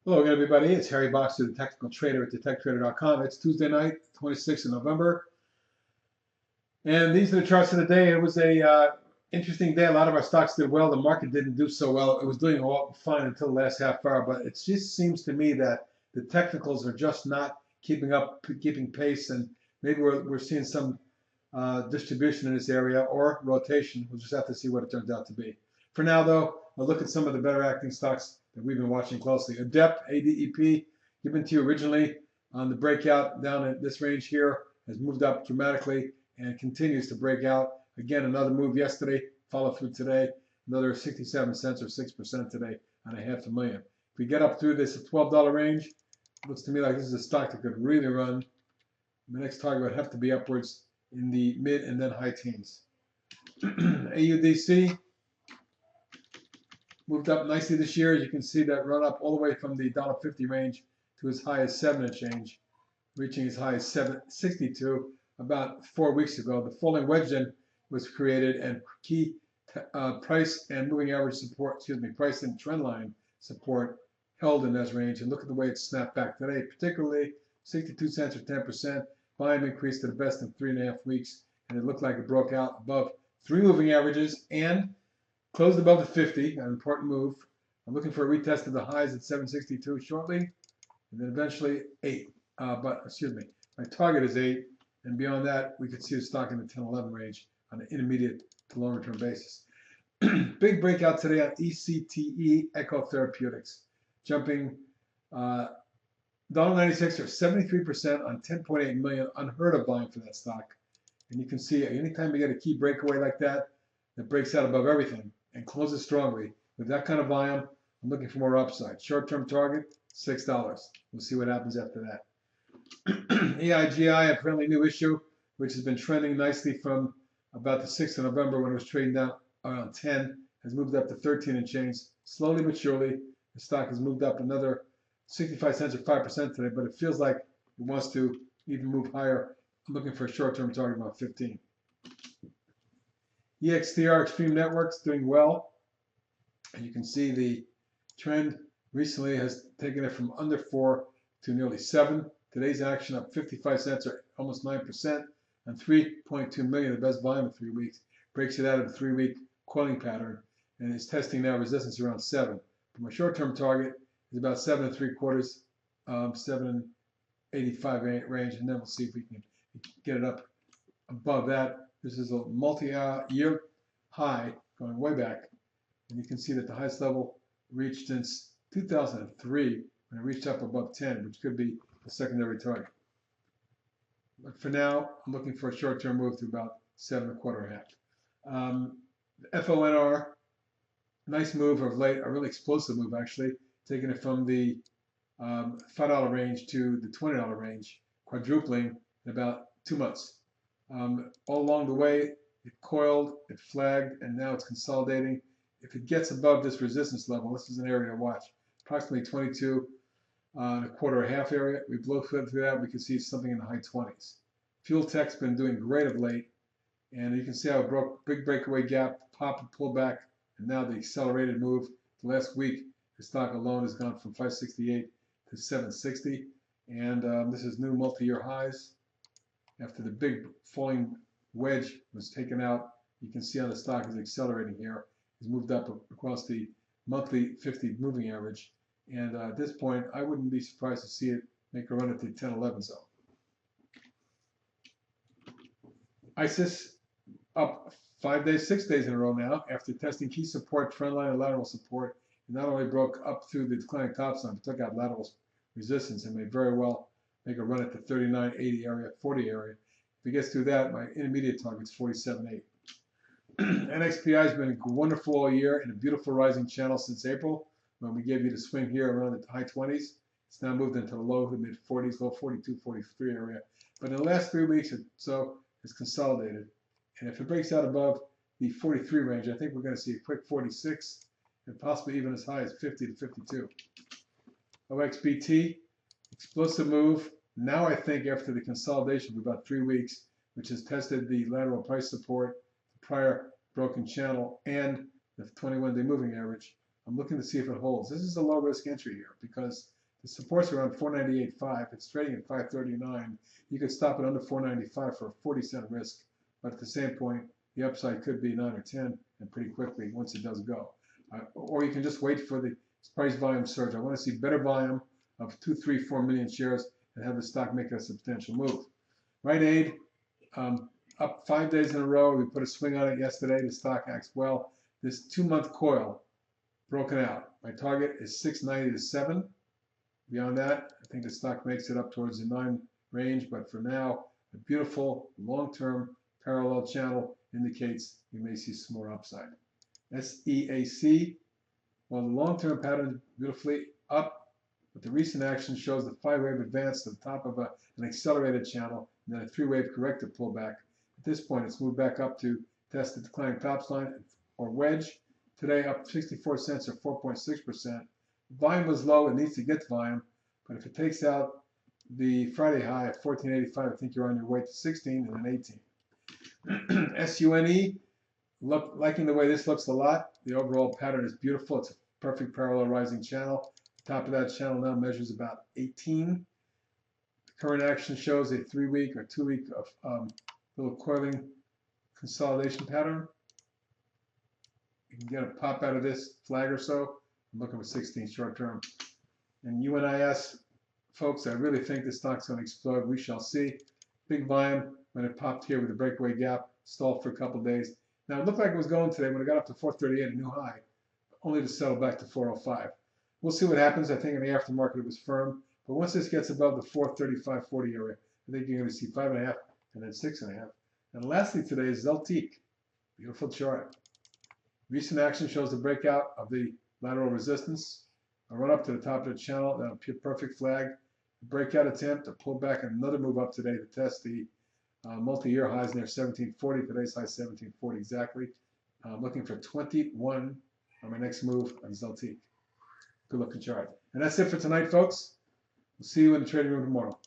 Hello again, everybody. It's Harry Boxer, the technical trader at detectrader.com. It's Tuesday night, 26th of November, and these are the charts of the day. It was a interesting day. A lot of our stocks did well. The market didn't do so well. It was doing all fine until the last half hour, but it just seems to me that the technicals are just not keeping pace, and maybe we're seeing some distribution in this area or rotation. We'll just have to see what it turns out to be. For now, though, I'll look at some of the better acting stocks that we've been watching closely. Adept, ADEP, given to you originally on the breakout down at this range here, has moved up dramatically and continues to break out. Again, another move yesterday, follow through today, another 67 cents or 6% today on a half a million. If we get up through this $12 range, it looks to me like this is a stock that could really run. The next target would have to be upwards in the mid and then high teens. AUDC moved up nicely this year. As you can see, that run up all the way from the $1.50 range to as high as 7 and change, reaching as high as 7.62 about 4 weeks ago. The falling wedge then was created, and key price and moving average support, price and trend line support held in this range. And look at the way it snapped back today, particularly 62 cents or 10%. Volume increased to the best in 3.5 weeks, and it looked like it broke out above 3 moving averages and closed above the 50, an important move. I'm looking for a retest of the highs at 762 shortly, and then eventually 8. My target is 8, and beyond that, we could see the stock in the 10-11 range on an intermediate to longer term basis. Big breakout today on ECT Echo Therapeutics, jumping $1.96 or 73% on 10.8 million, unheard of volume for that stock. And you can see anytime you get a key breakaway like that, that breaks out above everything and closes strongly with that kind of volume, I'm looking for more upside. Short-term target, $6. We'll see what happens after that. EIGI, a fairly new issue, which has been trending nicely from about the 6th of November when it was trading down around 10, has moved up to 13 and change. Slowly but surely, the stock has moved up another 65 cents or 5% today, but it feels like it wants to even move higher. I'm looking for a short-term target about 15. EXTR Extreme Networks doing well. And you can see the trend recently has taken it from under 4 to nearly 7. Today's action up 55 cents or almost 9% on 3.2 million, the best volume in 3 weeks. Breaks it out of the 3-week coiling pattern and is testing now resistance around 7. But my short-term target is about 7 3/4, 7.85 range, and then we'll see if we can get it up above that. This is a multi-year high going way back, and you can see that the highest level reached since 2003 when it reached up above 10, which could be a secondary target. But for now, I'm looking for a short-term move to about 7 1/4 FONR, nice move of late, a really explosive move actually, taking it from the $5 range to the $20 range, quadrupling in about 2 months. All along the way, it coiled, it flagged, and now it's consolidating. If it gets above this resistance level, this is an area to watch. Approximately 22 and a quarter half area. We blow through that, we can see something in the high 20s. Fuel Tech's been doing great of late, and you can see how it broke big breakaway gap, pop and pull back, and now the accelerated move. The last week, the stock alone has gone from 568 to 760, and this is new multi-year highs. After the big falling wedge was taken out, you can see how the stock is accelerating here. It's moved up across the monthly 50 moving average. And at this point, I wouldn't be surprised to see it make a run at the 10-11 zone. ISIS up 5 days, 6 days in a row now after testing key support, trend line, and lateral support. It not only broke up through the declining top zone, but took out lateral resistance and may very well make a run at the 39.80 area, 40 area. If it gets through that, my intermediate target is 47.8. NXPI has been wonderful all year and a beautiful rising channel since April when we gave you the swing here around the high 20s. It's now moved into the low to mid 40s, low 42, 43 area. But in the last 3 weeks or so, it's consolidated. And if it breaks out above the 43 range, I think we're going to see a quick 46 and possibly even as high as 50 to 52. OXBT, explosive move. Now I think after the consolidation of about 3 weeks, which has tested the lateral price support, the prior broken channel, and the 21-day moving average, I'm looking to see if it holds. This is a low risk entry here because the support's around 498.5. It's trading at 539. You could stop it under 495 for a 40-cent risk, but at the same point, the upside could be 9 or 10, and pretty quickly once it does go. Or you can just wait for the price volume surge. I want to see better volume of 2, 3, 4 million shares and have the stock make a substantial move. Rite Aid, up 5 days in a row. We put a swing on it yesterday. The stock acts well. This 2-month coil broken out. My target is 690 to 7. Beyond that, I think the stock makes it up towards the 9 range, but for now, a beautiful long-term parallel channel indicates we may see some more upside. SEAC, well, the long-term pattern is beautifully up, but the recent action shows the 5-wave advance to the top of an accelerated channel and then a 3-wave corrective pullback. At this point, it's moved back up to test the declining tops line or wedge. Today, up 64 cents or 4.6%. Volume was low. It needs to get to volume, but if it takes out the Friday high at 1485, I think you're on your way to 16 and then 18. SUNE, liking the way this looks a lot. The overall pattern is beautiful. It's a perfect parallel rising channel. The top of that channel now measures about 18. The current action shows a 3-week or 2-week of little coiling consolidation pattern. You can get a pop out of this flag or so. I'm looking for 16 short term. And UNIS, folks, I really think this stock's going to explode. We shall see. Big volume when it popped here with a breakaway gap, stalled for a couple days. Now it looked like it was going today when it got up to 438, a new high, only to settle back to 405. We'll see what happens. I think in the aftermarket it was firm, but once this gets above the 435.40 area, I think you're going to see 5.5 and then 6.5. And lastly today is ZELTIQ. Beautiful chart. Recent action shows the breakout of the lateral resistance, a run up to the top of the channel, then a perfect flag, a breakout attempt, a pullback, and another move up today to test the multi-year highs near 1740. Today's high 1740 exactly. Looking for 21 on my next move on ZELTIQ. Good looking chart. And that's it for tonight, folks. We'll see you in the trading room tomorrow.